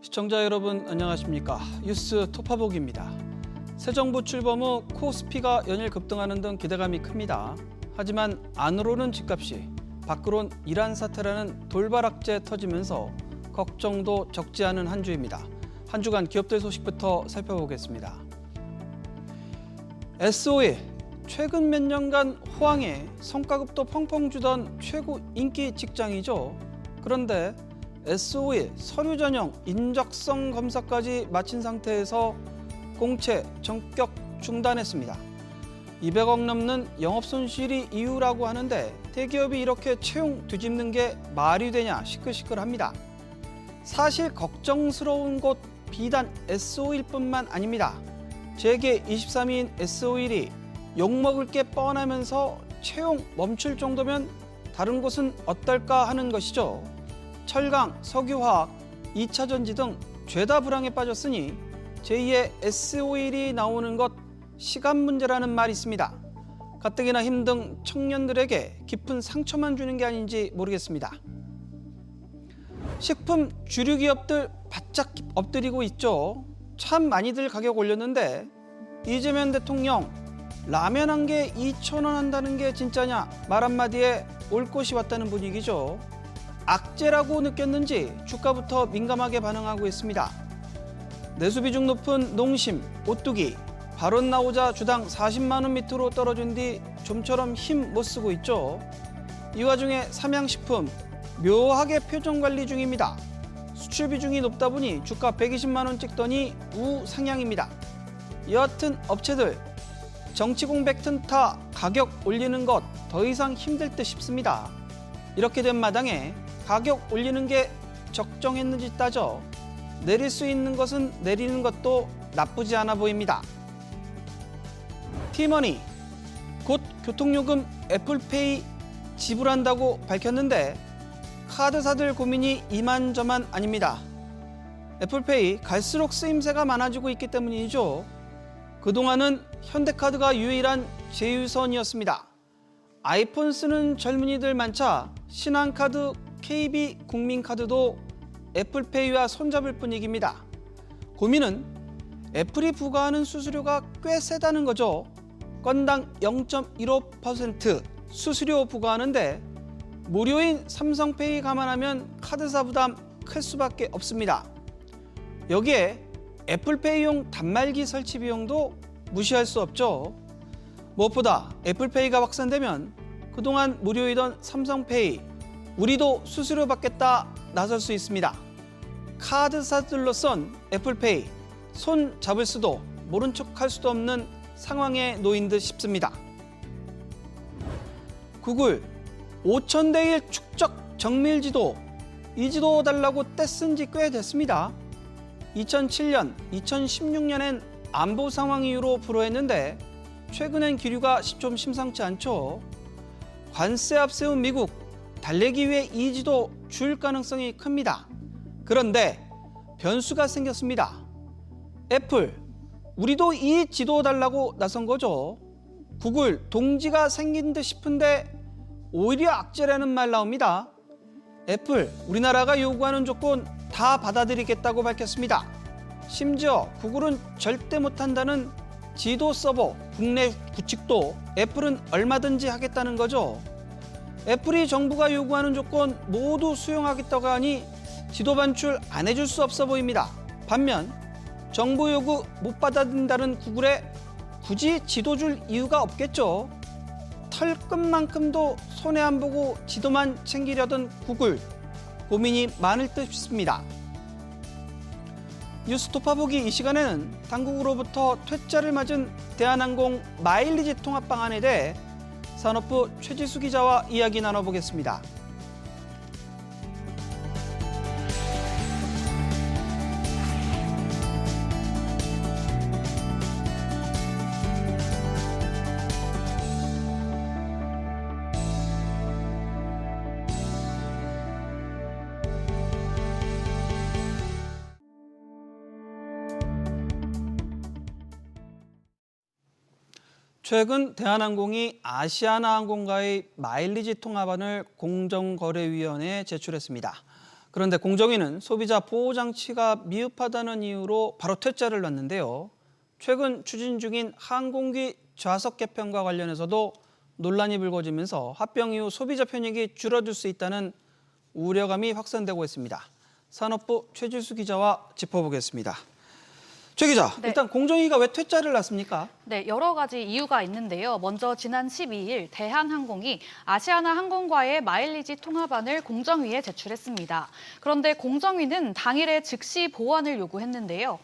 시청자 여러분 안녕하십니까? 뉴스 토파보기입니다. 새 정부 출범 후 코스피가 연일 급등하는 등 기대감이 큽니다. 하지만 안으로는 집값이, 밖으론 이란 사태라는 돌발 악재 터지면서 걱정도 적지 않은 한 주입니다. 한 주간 기업들 소식부터 살펴보겠습니다. S-오일, 최근 몇 년간 호황에 성과급도 펑펑 주던 최고 인기 직장이죠. 그런데 S-오일 서류 전형 인적성 검사까지 마친 상태에서 공채 전격 중단했습니다. 200억 넘는 영업 손실이 이유라고 하는데 대기업이 이렇게 채용 뒤집는 게 말이 되냐 시끌시끌합니다. 사실 걱정스러운 곳 비단 S-오일뿐만 아닙니다. 재계 23위인 S-오일이 욕먹을 게 뻔하면서 채용 멈출 정도면 다른 곳은 어떨까 하는 것이죠. 철강, 석유화학, 2차 전지 등 죄다 불황에 빠졌으니 제2의 S-오일이 나오는 것 시간 문제라는 말이 있습니다. 가뜩이나 힘든 청년들에게 깊은 상처만 주는 게 아닌지 모르겠습니다. 식품 주류 기업들 바짝 엎드리고 있죠. 참 많이들 가격 올렸는데 이재명 대통령 라면 한 개 2,000원 한다는 게 진짜냐 말 한마디에 올 것이 왔다는 분위기죠. 악재라고 느꼈는지 주가부터 민감하게 반응하고 있습니다. 내수 비중 높은 농심, 오뚜기, 발언 나오자 주당 40만 원 밑으로 떨어진 뒤 좀처럼 힘 못 쓰고 있죠. 이 와중에 삼양식품 묘하게 표정 관리 중입니다. 수출 비중이 높다 보니 주가 120만 원 찍더니 우상향입니다. 여하튼 업체들 정치 공백 틈타 가격 올리는 것 더 이상 힘들 듯 싶습니다. 이렇게 된 마당에 가격 올리는 게 적정했는지 따져 내릴 수 있는 것은 내리는 것도 나쁘지 않아 보입니다. 티머니, 곧 교통요금 애플페이 지불한다고 밝혔는데 카드사들 고민이 이만저만 아닙니다. 애플페이 갈수록 쓰임새가 많아지고 있기 때문이죠. 그동안은 현대카드가 유일한 제휴선이었습니다. 아이폰 쓰는 젊은이들 많자 신한카드, KB 국민카드도 애플페이와 손잡을 분위기입니다. 고민은 애플이 부과하는 수수료가 꽤 세다는 거죠. 건당 0.15% 수수료 부과하는데 무료인 삼성페이 감안하면 카드사 부담 클 수밖에 없습니다. 여기에 애플페이용 단말기 설치 비용도 무시할 수 없죠. 무엇보다 애플페이가 확산되면 그동안 무료이던 삼성페이, 우리도 수수료 받겠다 나설 수 있습니다. 카드사들로선 애플페이, 손 잡을 수도 모른 척할 수도 없는 상황에 놓인 듯 싶습니다. 구글 5,000대 1 축적 정밀지도, 이 지도 달라고 떼쓴 지 꽤 됐습니다. 2007년, 2016년엔 안보 상황 이유로 불허했는데 최근엔 기류가 좀 심상치 않죠. 관세 앞세운 미국, 달래기 위해 이 지도 줄 가능성이 큽니다. 그런데 변수가 생겼습니다. 애플, 우리도 이 지도 달라고 나선 거죠. 구글, 동지가 생긴 듯 싶은데 오히려 악재라는 말 나옵니다. 애플, 우리나라가 요구하는 조건 다 받아들이겠다고 밝혔습니다. 심지어 구글은 절대 못한다는 지도 서버 국내 구축도 애플은 얼마든지 하겠다는 거죠. 애플이 정부가 요구하는 조건 모두 수용하겠다고 하니 지도 반출 안 해줄 수 없어 보입니다. 반면 정부 요구 못 받아들인다는 구글에 굳이 지도 줄 이유가 없겠죠. 털끝만큼도 손해 안 보고 지도만 챙기려던 구글, 고민이 많을 듯 싶습니다. 뉴스 토파보기 이 시간에는 당국으로부터 퇴짜를 맞은 대한항공 마일리지 통합 방안에 대해 산업부 최지수 기자와 이야기 나눠보겠습니다. 최근 대한항공이 아시아나항공과의 마일리지 통합안을 공정거래위원회에 제출했습니다. 그런데 공정위는 소비자 보호 장치가 미흡하다는 이유로 바로 퇴짜를 놨는데요. 최근 추진 중인 항공기 좌석 개편과 관련해서도 논란이 불거지면서 합병 이후 소비자 편익이 줄어들 수 있다는 우려감이 확산되고 있습니다. 산업부 최지수 기자와 짚어보겠습니다. 최 기자, 네. 일단 공정위가 왜 퇴짜를 놨습니까? 네, 여러 가지 이유가 있는데요. 먼저 지난 12일 대한항공이 아시아나 항공과의 마일리지 통합안을 공정위에 제출했습니다. 그런데 공정위는 당일에 즉시 보완을 요구했는데요.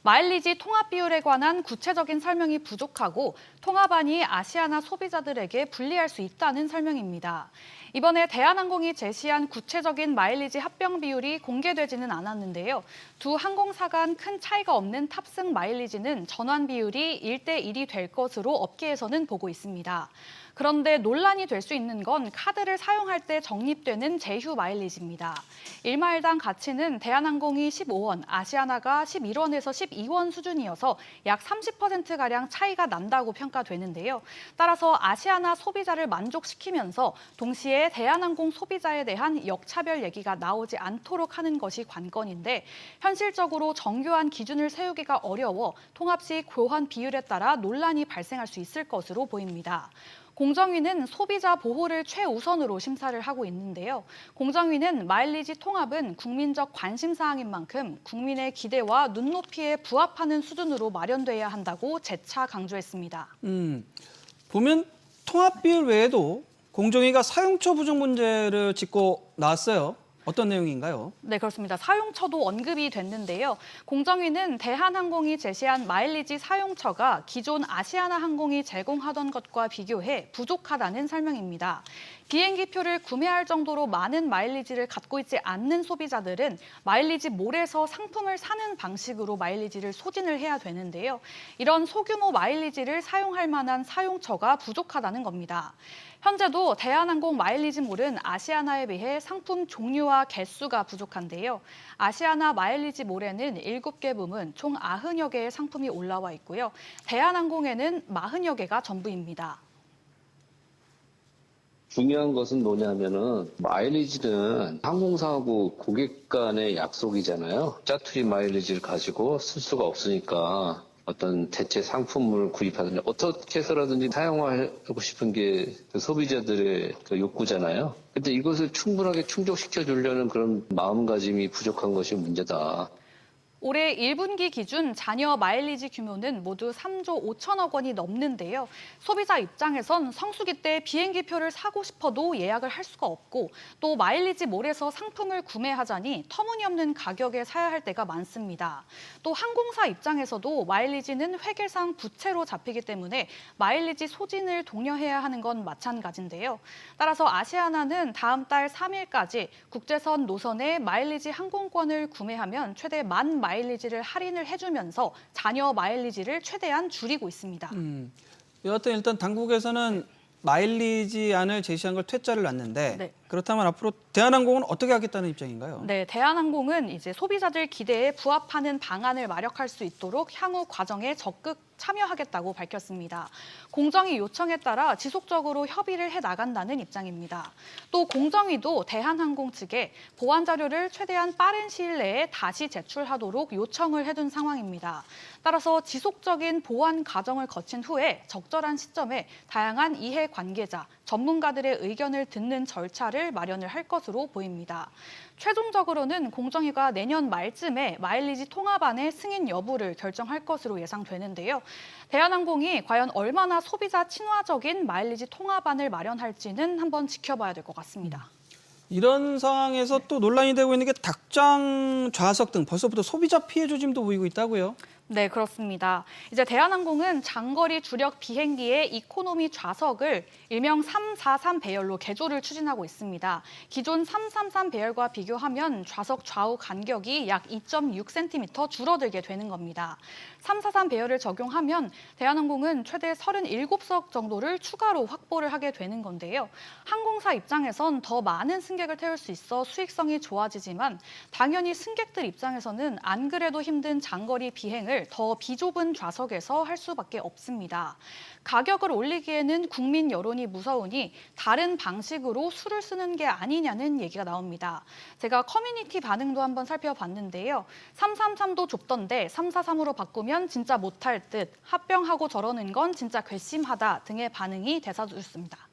마일리지 통합 비율에 관한 구체적인 설명이 부족하고 통합안이 아시아나 소비자들에게 불리할 수 있다는 설명입니다. 이번에 대한항공이 제시한 구체적인 마일리지 합병 비율이 공개되지는 않았는데요. 두 항공사 간 큰 차이가 없는 탑승 마일리지는 전환 비율이 1대1이 될 것으로 업계에서는 보고 있습니다. 그런데 논란이 될 수 있는 건 카드를 사용할 때 적립되는 제휴 마일리지입니다. 1마일당 가치는 대한항공이 15원, 아시아나가 11원에서 12원 수준이어서 약 30%가량 차이가 난다고 평가되는데요. 따라서 아시아나 소비자를 만족시키면서 동시에 대한항공 소비자에 대한 역차별 얘기가 나오지 않도록 하는 것이 관건인데 현실적으로 정교한 기준을 세우기가 어려워 통합 시 교환 비율에 따라 논란이 발생할 수 있을 것으로 보입니다. 공정위는 소비자 보호를 최우선으로 심사를 하고 있는데요. 공정위는 마일리지 통합은 국민적 관심사항인 만큼 국민의 기대와 눈높이에 부합하는 수준으로 마련돼야 한다고 재차 강조했습니다. 보면 통합 비율 외에도 공정위가 사용처 부족 문제를 짚고 나왔어요. 어떤 내용인가요? 네, 그렇습니다. 사용처도 언급이 됐는데요. 공정위는 대한항공이 제시한 마일리지 사용처가 기존 아시아나 항공이 제공하던 것과 비교해 부족하다는 설명입니다. 비행기표를 구매할 정도로 많은 마일리지를 갖고 있지 않는 소비자들은 마일리지 몰에서 상품을 사는 방식으로 마일리지를 소진을 해야 되는데요. 이런 소규모 마일리지를 사용할 만한 사용처가 부족하다는 겁니다. 현재도 대한항공 마일리지 몰은 아시아나에 비해 상품 종류와 개수가 부족한데요. 아시아나 마일리지 몰에는 7개 부문 총 90여 개의 상품이 올라와 있고요. 대한항공에는 40여 개가 전부입니다. 중요한 것은 뭐냐면은 마일리지는 항공사하고 고객 간의 약속이잖아요. 짜투리 마일리지를 가지고 쓸 수가 없으니까 어떤 대체 상품을 구입하든지 어떻게 해서라든지 사용하고 싶은 게 소비자들의 욕구잖아요. 근데 이것을 충분하게 충족시켜 주려는 그런 마음가짐이 부족한 것이 문제다. 올해 1분기 기준 잔여 마일리지 규모는 모두 3조 5천억 원이 넘는데요. 소비자 입장에선 성수기 때 비행기표를 사고 싶어도 예약을 할 수가 없고 또 마일리지 몰에서 상품을 구매하자니 터무니없는 가격에 사야 할 때가 많습니다. 또 항공사 입장에서도 마일리지는 회계상 부채로 잡히기 때문에 마일리지 소진을 독려해야 하는 건 마찬가지인데요. 따라서 아시아나는 다음 달 3일까지 국제선 노선의 마일리지 항공권을 구매하면 최대 10,000 마일리지를 할인을 해주면서 잔여 마일리지를 최대한 줄이고 있습니다. 여하튼 일단 당국에서는 마일리지안을 제시한 걸 퇴짜를 놨는데 네. 그렇다면 앞으로 대한항공은 어떻게 하겠다는 입장인가요? 네, 대한항공은 이제 소비자들 기대에 부합하는 방안을 마련할 수 있도록 향후 과정에 적극 참여하겠다고 밝혔습니다. 공정위 요청에 따라 지속적으로 협의를 해 나간다는 입장입니다. 또 공정위도 대한항공 측에 보완 자료를 최대한 빠른 시일 내에 다시 제출하도록 요청을 해둔 상황입니다. 따라서 지속적인 보완 과정을 거친 후에 적절한 시점에 다양한 이해 관계자, 전문가들의 의견을 듣는 절차를 마련을 할 것으로 보입니다. 최종적으로는 공정위가 내년 말쯤에 마일리지 통합안의 승인 여부를 결정할 것으로 예상되는데요. 대한항공이 과연 얼마나 소비자 친화적인 마일리지 통합안을 마련할지는 한번 지켜봐야 될 것 같습니다. 이런 상황에서 또 논란이 되고 있는 게 닭장 좌석 등 벌써부터 소비자 피해 조짐도 보이고 있다고요? 네, 그렇습니다. 이제 대한항공은 장거리 주력 비행기의 이코노미 좌석을 일명 343 배열로 개조를 추진하고 있습니다. 기존 333 배열과 비교하면 좌석 좌우 간격이 약 2.6cm 줄어들게 되는 겁니다. 343 배열을 적용하면 대한항공은 최대 37석 정도를 추가로 확보를 하게 되는 건데요. 항공사 입장에선 더 많은 승객을 태울 수 있어 수익성이 좋아지지만 당연히 승객들 입장에서는 안 그래도 힘든 장거리 비행을 운행을 더 비좁은 좌석에서 할 수밖에 없습니다. 가격을 올리기에는 국민 여론이 무서우니 다른 방식으로 수를 쓰는 게 아니냐는 얘기가 나옵니다. 제가 커뮤니티 반응도 한번 살펴봤는데요. 333도 좁던데 343으로 바꾸면 진짜 못할 듯, 합병하고 저러는 건 진짜 괘씸하다 등의 반응이 대다수였습니다.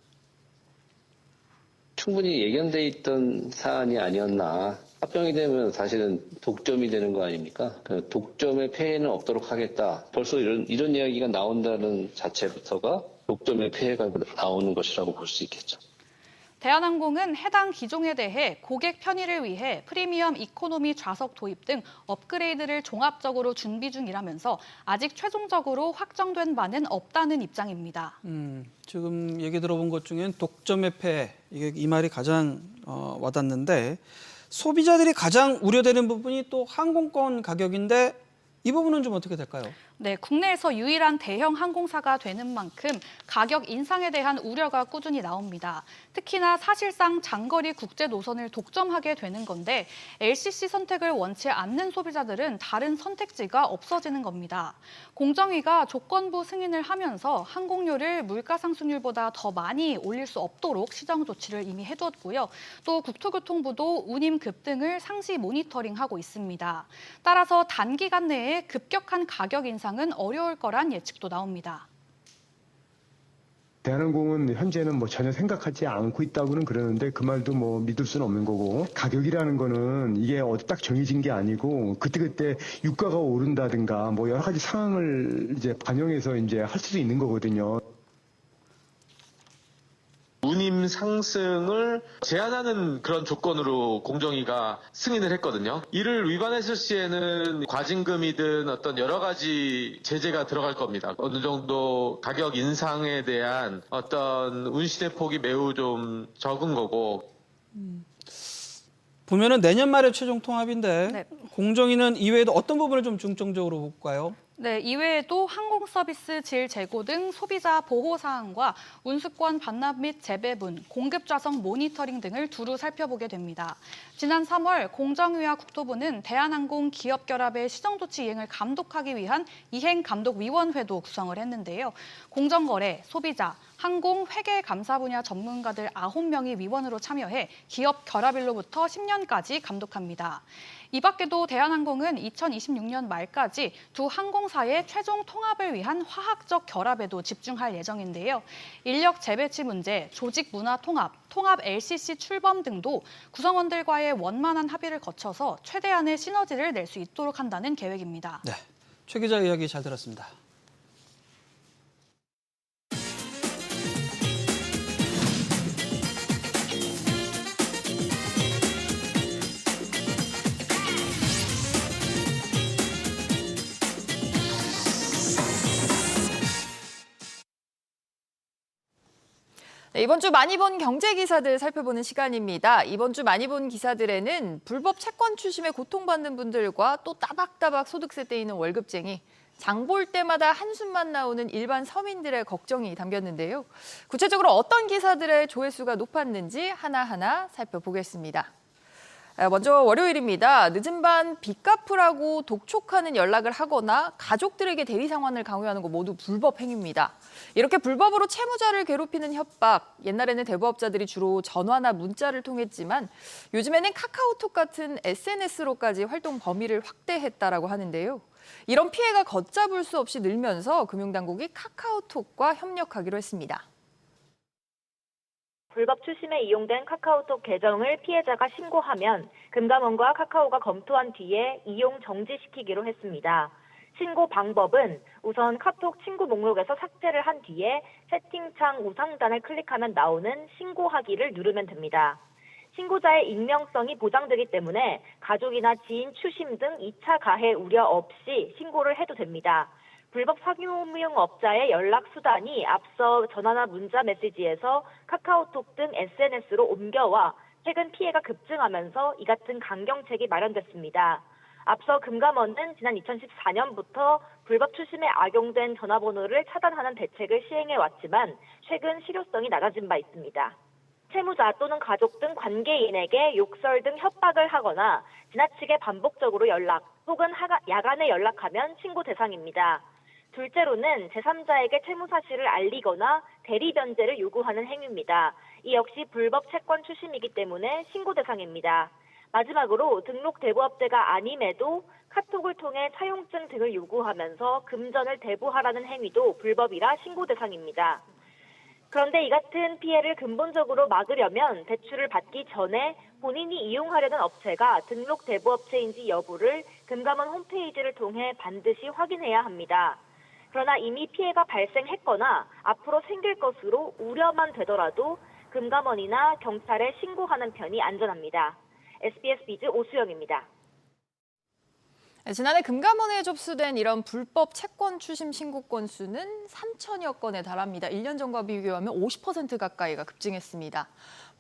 충분히 예견돼 있던 사안이 아니었나. 합병이 되면 사실은 독점이 되는 거 아닙니까? 그 독점의 폐해는 없도록 하겠다. 벌써 이런 이야기가 나온다는 자체부터가 독점의 폐해가 나오는 것이라고 볼 수 있겠죠. 대한항공은 해당 기종에 대해 고객 편의를 위해 프리미엄 이코노미 좌석 도입 등 업그레이드를 종합적으로 준비 중이라면서 아직 최종적으로 확정된 바는 없다는 입장입니다. 지금 얘기 들어본 것 중엔 독점의 폐해, 이 말이 가장 와닿는데 소비자들이 가장 우려되는 부분이 또 항공권 가격인데 이 부분은 좀 어떻게 될까요? 네, 국내에서 유일한 대형 항공사가 되는 만큼 가격 인상에 대한 우려가 꾸준히 나옵니다. 특히나 사실상 장거리 국제 노선을 독점하게 되는 건데 LCC 선택을 원치 않는 소비자들은 다른 선택지가 없어지는 겁니다. 공정위가 조건부 승인을 하면서 항공료를 물가 상승률보다 더 많이 올릴 수 없도록 시정 조치를 이미 해두었고요. 또 국토교통부도 운임 급등을 상시 모니터링하고 있습니다. 따라서 단기간 내에 급격한 가격 인상은 어려울 거란 예측도 나옵니다. 대한항공은 현재는 전혀 생각하지 않고 있다고는 그러는데 그 말도 믿을 수는 없는 거고 가격이라는 거는 이게 어디 딱 정해진 게 아니고 그때그때 유가가 오른다든가 여러 가지 상황을 이제 반영해서 할 수도 있는 거거든요. 운임 상승을 제한하는 그런 조건으로 공정위가 승인을 했거든요. 이를 위반했을 시에는 과징금이든 어떤 여러 가지 제재가 들어갈 겁니다. 어느 정도 가격 인상에 대한 어떤 운신의 폭이 매우 좀 적은 거고. 보면은 내년 말에 최종 통합인데 네. 공정위는 이외에도 어떤 부분을 좀 중점적으로 볼까요? 네, 이외에도 항공 서비스 질 재고 등 소비자 보호 사항과 운수권 반납 및 재배분, 공급 좌석 모니터링 등을 두루 살펴보게 됩니다. 지난 3월 공정위와 국토부는 대한항공 기업 결합의 시정 조치 이행을 감독하기 위한 이행감독위원회도 구성을 했는데요. 공정거래, 소비자, 항공, 회계, 감사 분야 전문가들 9명이 위원으로 참여해 기업 결합일로부터 10년까지 감독합니다. 이 밖에도 대한항공은 2026년 말까지 두 항공사의 최종 통합을 위한 화학적 결합에도 집중할 예정인데요. 인력 재배치 문제, 조직 문화 통합, 통합 LCC 출범 등도 구성원들과의 원만한 합의를 거쳐서 최대한의 시너지를 낼 수 있도록 한다는 계획입니다. 네, 최 기자 이야기 잘 들었습니다. 네, 이번 주 많이 본 경제 기사들 살펴보는 시간입니다. 이번 주 많이 본 기사들에는 불법 채권 추심에 고통받는 분들과 또 따박따박 소득세 떼이는 월급쟁이, 장 볼 때마다 한숨만 나오는 일반 서민들의 걱정이 담겼는데요. 구체적으로 어떤 기사들의 조회수가 높았는지 하나하나 살펴보겠습니다. 먼저 월요일입니다. 늦은 밤 빚 갚으라고 독촉하는 연락을 하거나 가족들에게 대리 상환을 강요하는 거 모두 불법 행위입니다. 이렇게 불법으로 채무자를 괴롭히는 협박, 옛날에는 대부업자들이 주로 전화나 문자를 통했지만 요즘에는 카카오톡 같은 SNS로까지 활동 범위를 확대했다라고 하는데요. 이런 피해가 걷잡을 수 없이 늘면서 금융당국이 카카오톡과 협력하기로 했습니다. 불법 추심에 이용된 카카오톡 계정을 피해자가 신고하면 금감원과 카카오가 검토한 뒤에 이용 정지시키기로 했습니다. 신고 방법은 우선 카톡 친구 목록에서 삭제를 한 뒤에 세팅창 우상단을 클릭하면 나오는 신고하기를 누르면 됩니다. 신고자의 익명성이 보장되기 때문에 가족이나 지인 추심 등 2차 가해 우려 없이 신고를 해도 됩니다. 불법 상호명업자의 연락 수단이 앞서 전화나 문자 메시지에서 카카오톡 등 SNS로 옮겨와 최근 피해가 급증하면서 이 같은 강경책이 마련됐습니다. 앞서 금감원은 지난 2014년부터 불법 추심에 악용된 전화번호를 차단하는 대책을 시행해 왔지만 최근 실효성이 낮아진 바 있습니다. 채무자 또는 가족 등 관계인에게 욕설 등 협박을 하거나 지나치게 반복적으로 연락 혹은 야간에 연락하면 신고 대상입니다. 둘째로는 제3자에게 채무 사실을 알리거나 대리 변제를 요구하는 행위입니다. 이 역시 불법 채권 추심이기 때문에 신고 대상입니다. 마지막으로 등록 대부업체가 아님에도 카톡을 통해 차용증 등을 요구하면서 금전을 대부하라는 행위도 불법이라 신고 대상입니다. 그런데 이 같은 피해를 근본적으로 막으려면 대출을 받기 전에 본인이 이용하려는 업체가 등록 대부업체인지 여부를 금감원 홈페이지를 통해 반드시 확인해야 합니다. 그러나 이미 피해가 발생했거나 앞으로 생길 것으로 우려만 되더라도 금감원이나 경찰에 신고하는 편이 안전합니다. SBS 비즈 오수영입니다. 지난해 금감원에 접수된 이런 불법 채권 추심 신고 건수는 3천여 건에 달합니다. 1년 전과 비교하면 50% 가까이가 급증했습니다.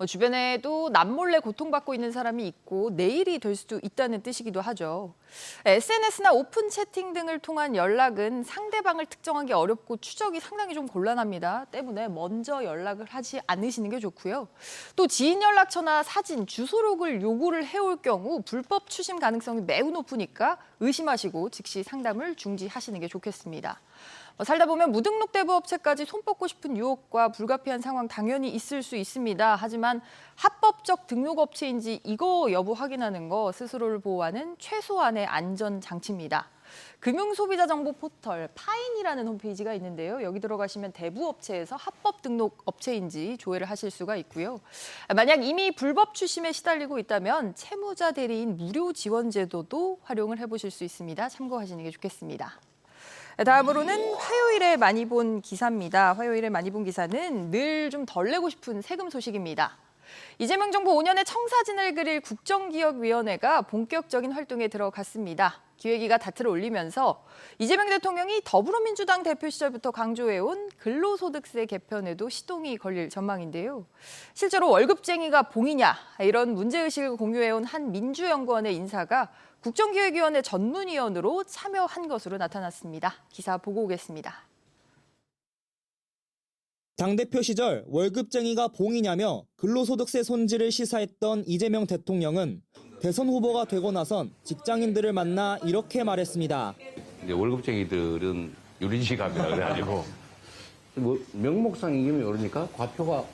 주변에도 남몰래 고통받고 있는 사람이 있고 내일이 될 수도 있다는 뜻이기도 하죠. SNS나 오픈 채팅 등을 통한 연락은 상대방을 특정하기 어렵고 추적이 상당히 좀 곤란합니다. 때문에 먼저 연락을 하지 않으시는 게 좋고요. 또 지인 연락처나 사진, 주소록을 요구를 해올 경우 불법 추심 가능성이 매우 높으니까 의심하시고 즉시 상담을 중지하시는 게 좋겠습니다. 살다 보면 무등록 대부업체까지 손뻗고 싶은 유혹과 불가피한 상황 당연히 있을 수 있습니다. 하지만 합법적 등록업체인지 이거 여부 확인하는 거 스스로를 보호하는 최소한의 안전장치입니다. 금융소비자정보 포털 파인이라는 홈페이지가 있는데요. 여기 들어가시면 대부업체에서 합법 등록 업체인지 조회를 하실 수가 있고요. 만약 이미 불법 추심에 시달리고 있다면 채무자 대리인 무료 지원 제도도 활용을 해보실 수 있습니다. 참고하시는 게 좋겠습니다. 다음으로는 화요일에 많이 본 기사입니다. 화요일에 많이 본 기사는 늘 좀 덜 내고 싶은 세금 소식입니다. 이재명 정부 5년의 청사진을 그릴 국정기획위원회가 본격적인 활동에 들어갔습니다. 기획위가 다트를 올리면서 이재명 대통령이 더불어민주당 대표 시절부터 강조해온 근로소득세 개편에도 시동이 걸릴 전망인데요. 실제로 월급쟁이가 봉이냐 이런 문제의식을 공유해온 한 민주연구원의 인사가 국정기획위원회 전문위원으로 참여한 것으로 나타났습니다. 기사 보고 오겠습니다. 당대표 시절 월급쟁이가 봉이냐며 근로소득세 손질을 시사했던 이재명 대통령은 대선 후보가 되고 나선 직장인들을 만나 이렇게 말했습니다. 이제 월급쟁이들은 유리지갑이라 그래가지고 뭐 명목상 임금이 오르니까 과표가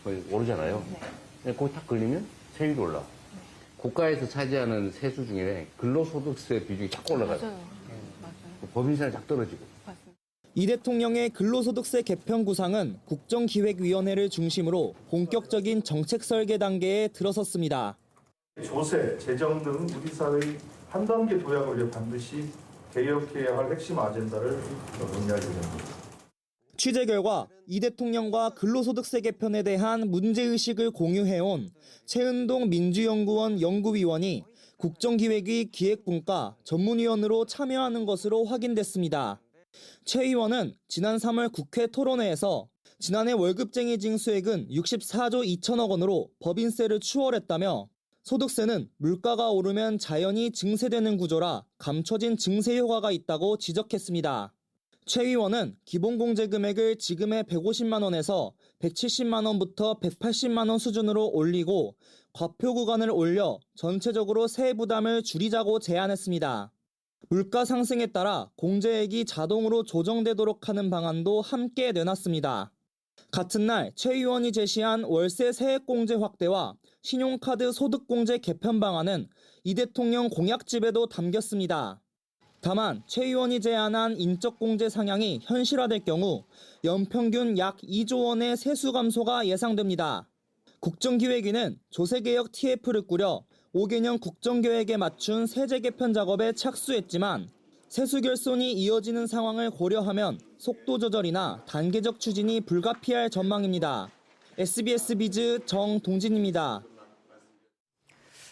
거의 오르잖아요. 거기 딱 걸리면 세율이 올라. 국가에서 차지하는 세수 중에 근로소득세 비중이 자꾸 올라가요. 맞아요. 법인세는 쫙 떨어지고. 이 대통령의 근로소득세 개편 구상은 국정기획위원회를 중심으로 본격적인 정책 설계 단계에 들어섰습니다. 조세, 재정 등 우리 사회의 한 단계 도약을 위해 반드시 개혁해야 할 핵심 아젠다를 논의할 예정입니다. 취재 결과 이 대통령과 근로소득세 개편에 대한 문제의식을 공유해온 최은동 민주연구원 연구위원이 국정기획위 기획분과 전문위원으로 참여하는 것으로 확인됐습니다. 최 의원은 지난 3월 국회 토론회에서 지난해 월급쟁이 징수액은 64조 2천억 원으로 법인세를 추월했다며 소득세는 물가가 오르면 자연히 증세되는 구조라 감춰진 증세 효과가 있다고 지적했습니다. 최 의원은 기본공제 금액을 지금의 150만 원에서 170만 원부터 180만 원 수준으로 올리고 과표 구간을 올려 전체적으로 세액 부담을 줄이자고 제안했습니다. 물가 상승에 따라 공제액이 자동으로 조정되도록 하는 방안도 함께 내놨습니다. 같은 날 최 의원이 제시한 월세 세액공제 확대와 신용카드 소득공제 개편 방안은 이 대통령 공약집에도 담겼습니다. 다만 최 의원이 제안한 인적공제 상향이 현실화될 경우 연평균 약 2조 원의 세수 감소가 예상됩니다. 국정기획위는 조세개혁 TF를 꾸려 5개년 국정계획에 맞춘 세제 개편 작업에 착수했지만 세수 결손이 이어지는 상황을 고려하면 속도 조절이나 단계적 추진이 불가피할 전망입니다. SBS 비즈 정동진입니다.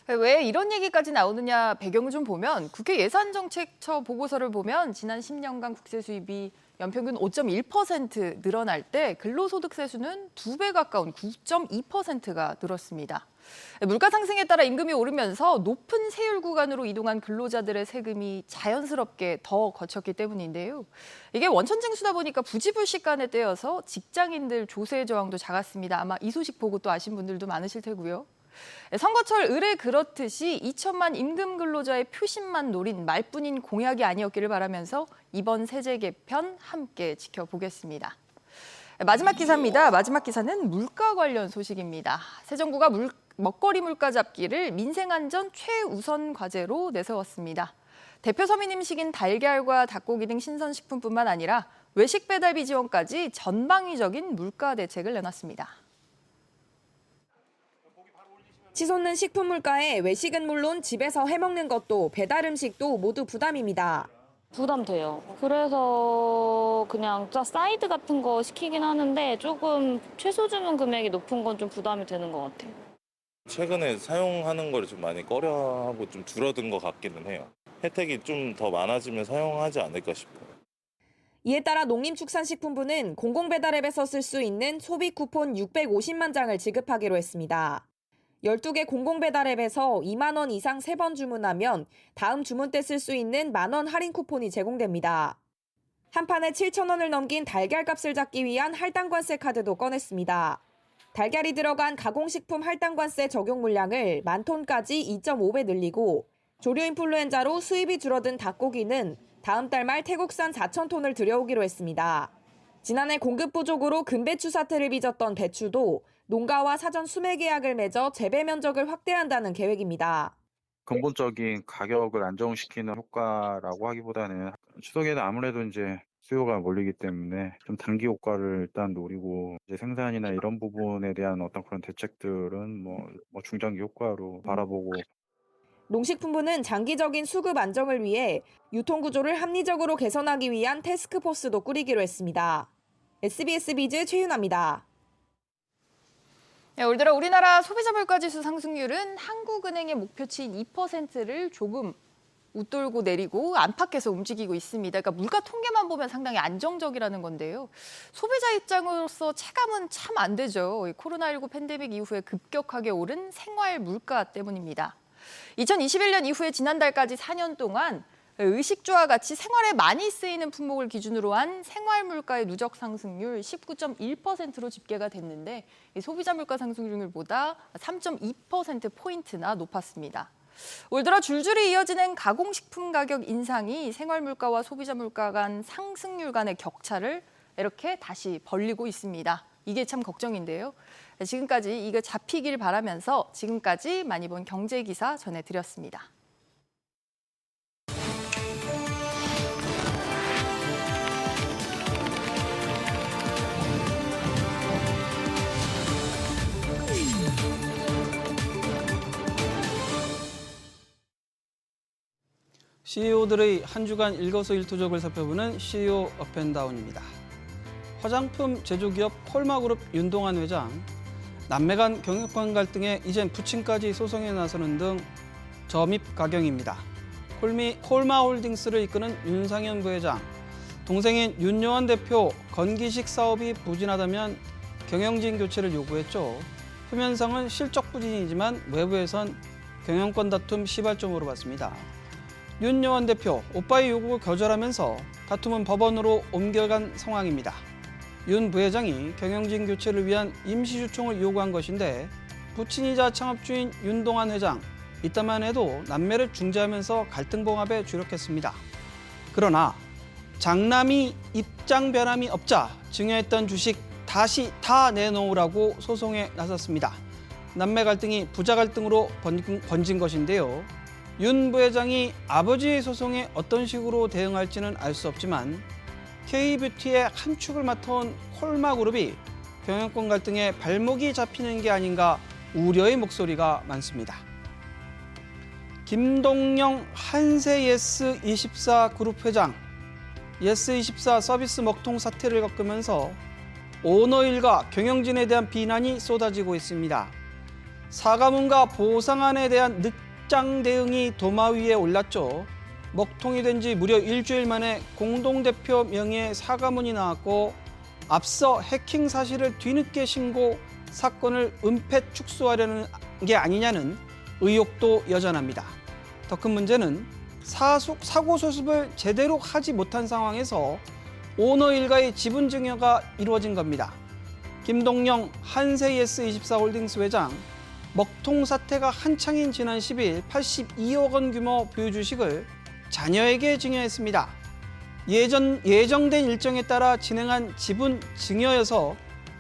왜 이런 얘기까지 나오느냐 배경을 좀 보면 국회 예산정책처 보고서를 보면 지난 10년간 국세 수입이 연평균 5.1% 늘어날 때 근로소득 세수는 2배 가까운 9.2%가 늘었습니다. 물가 상승에 따라 임금이 오르면서 높은 세율 구간으로 이동한 근로자들의 세금이 자연스럽게 더 거쳤기 때문인데요. 이게 원천징수다 보니까 부지불식간에 떼어서 직장인들 조세 저항도 작았습니다. 아마 이 소식 보고 또 아신 분들도 많으실 테고요. 선거철 을에 그렇듯이 2천만 임금 근로자의 표심만 노린 말뿐인 공약이 아니었기를 바라면서 이번 세제 개편 함께 지켜보겠습니다. 마지막 기사입니다. 마지막 기사는 물가 관련 소식입니다. 새 정부가 먹거리 물가 잡기를 민생안전 최우선 과제로 내세웠습니다. 대표 서민 음식인 달걀과 닭고기 등 신선식품뿐만 아니라 외식 배달비 지원까지 전방위적인 물가 대책을 내놨습니다. 치솟는 식품 물가에 외식은 물론 집에서 해먹는 것도 배달 음식도 모두 부담입니다. 부담돼요. 그래서 그냥 사이드 같은 거 시키긴 하는데 조금 최소 주문 금액이 높은 건 좀 부담이 되는 것 같아요. 최근에 사용하는 걸 좀 많이 꺼려하고 좀 줄어든 것 같기는 해요. 혜택이 좀 더 많아지면 사용하지 않을까 싶어요. 이에 따라 농림축산식품부는 공공배달앱에서 쓸 수 있는 소비 쿠폰 650만 장을 지급하기로 했습니다. 12개 공공배달앱에서 2만 원 이상 3번 주문하면 다음 주문 때 쓸 수 있는 만원 할인 쿠폰이 제공됩니다. 한 판에 7천 원을 넘긴 달걀값을 잡기 위한 할당관세 카드도 꺼냈습니다. 달걀이 들어간 가공식품 할당관세 적용 물량을 10,000톤까지 2.5배 늘리고 조류 인플루엔자로 수입이 줄어든 닭고기는 다음 달 말 태국산 4,000톤을 들여오기로 했습니다. 지난해 공급 부족으로 금배추 사태를 빚었던 배추도 농가와 사전 수매 계약을 맺어 재배 면적을 확대한다는 계획입니다. 근본적인 가격을 안정시키는 효과라고 하기보다는 추석에는 아무래도 이제 수요가 몰리기 때문에 좀 단기 효과를 일단 노리고 이제 생산이나 이런 부분에 대한 어떤 그런 대책들은 뭐 중장기 효과로 바라보고. 농식품부는 장기적인 수급 안정을 위해 유통구조를 합리적으로 개선하기 위한 태스크포스도 꾸리기로 했습니다. SBS 비즈 최윤아입니다. 올 들어 우리나라 소비자 물가지수 상승률은 한국은행의 목표치인 2%를 조금 웃돌고 내리고 안팎에서 움직이고 있습니다. 그러니까 물가 통계만 보면 상당히 안정적이라는 건데요. 소비자 입장으로서 체감은 참 안 되죠. 코로나19 팬데믹 이후에 급격하게 오른 생활 물가 때문입니다. 2021년 이후에 지난달까지 4년 동안 의식주와 같이 생활에 많이 쓰이는 품목을 기준으로 한 생활 물가의 누적 상승률 19.1%로 집계가 됐는데 소비자 물가 상승률보다 3.2%포인트나 높았습니다. 올 들어 줄줄이 이어지는 가공식품 가격 인상이 생활 물가와 소비자 물가 간 상승률 간의 격차를 이렇게 다시 벌리고 있습니다. 이게 참 걱정인데요. 지금까지 이거 잡히길 바라면서 지금까지 많이 본 경제기사 전해드렸습니다. CEO들의 한 주간 일거수일투족을 살펴보는 CEO 업앤다운입니다. 화장품 제조기업 콜마그룹 윤동한 회장, 남매 간 경영권 갈등에 이젠 부친까지 소송에 나서는 등 점입 가경입니다. 콜마홀딩스를 이끄는 윤상현 부회장, 동생인 윤여원 대표 건기식 사업이 부진하다면 경영진 교체를 요구했죠. 표면상은 실적 부진이지만 외부에선 경영권 다툼 시발점으로 봤습니다. 윤여원 대표, 오빠의 요구를 거절하면서 다툼은 법원으로 옮겨간 상황입니다. 윤 부회장이 경영진 교체를 위한 임시주총을 요구한 것인데 부친이자 창업주인 윤동한 회장, 이따만 해도 남매를 중재하면서 갈등 봉합에 주력했습니다. 그러나 장남이 입장 변함이 없자 증여했던 주식 다시 다 내놓으라고 소송에 나섰습니다. 남매 갈등이 부자 갈등으로 번진 것인데요. 윤 부회장이 아버지의 소송에 어떤 식으로 대응할지는 알 수 없지만 K뷰티의 한 축을 맡아온 콜마그룹이 경영권 갈등에 발목이 잡히는 게 아닌가 우려의 목소리가 많습니다. 김동영 한세예스24 그룹 회장, 예스24 서비스 먹통 사태를 겪으면서 오너 일가 경영진에 대한 비난이 쏟아지고 있습니다. 사과문과 보상안에 대한 늑장 대응이 도마 위에 올랐죠. 먹통이 된 지 무려 일주일 만에 공동대표 명의의 사과문이 나왔고 앞서 해킹 사실을 뒤늦게 신고 사건을 은폐 축소하려는 게 아니냐는 의혹도 여전합니다. 더 큰 문제는 사고 소습을 제대로 하지 못한 상황에서 오너 일가의 지분 증여가 이루어진 겁니다. 김동영 한세이에스24홀딩스 회장, 먹통 사태가 한창인 지난 10일 82억 원 규모 보유주식을 자녀에게 증여했습니다. 예정된 일정에 따라 진행한 지분 증여여서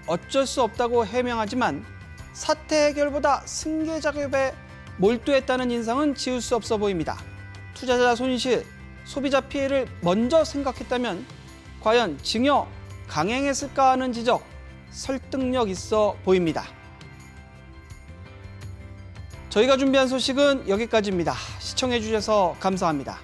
어쩔 수 없다고 해명하지만 사태 해결보다 승계 작업에 몰두했다는 인상은 지울 수 없어 보입니다. 투자자 손실, 소비자 피해를 먼저 생각했다면 과연 증여 강행했을까 하는 지적 설득력 있어 보입니다. 저희가 준비한 소식은 여기까지입니다. 시청해 주셔서 감사합니다.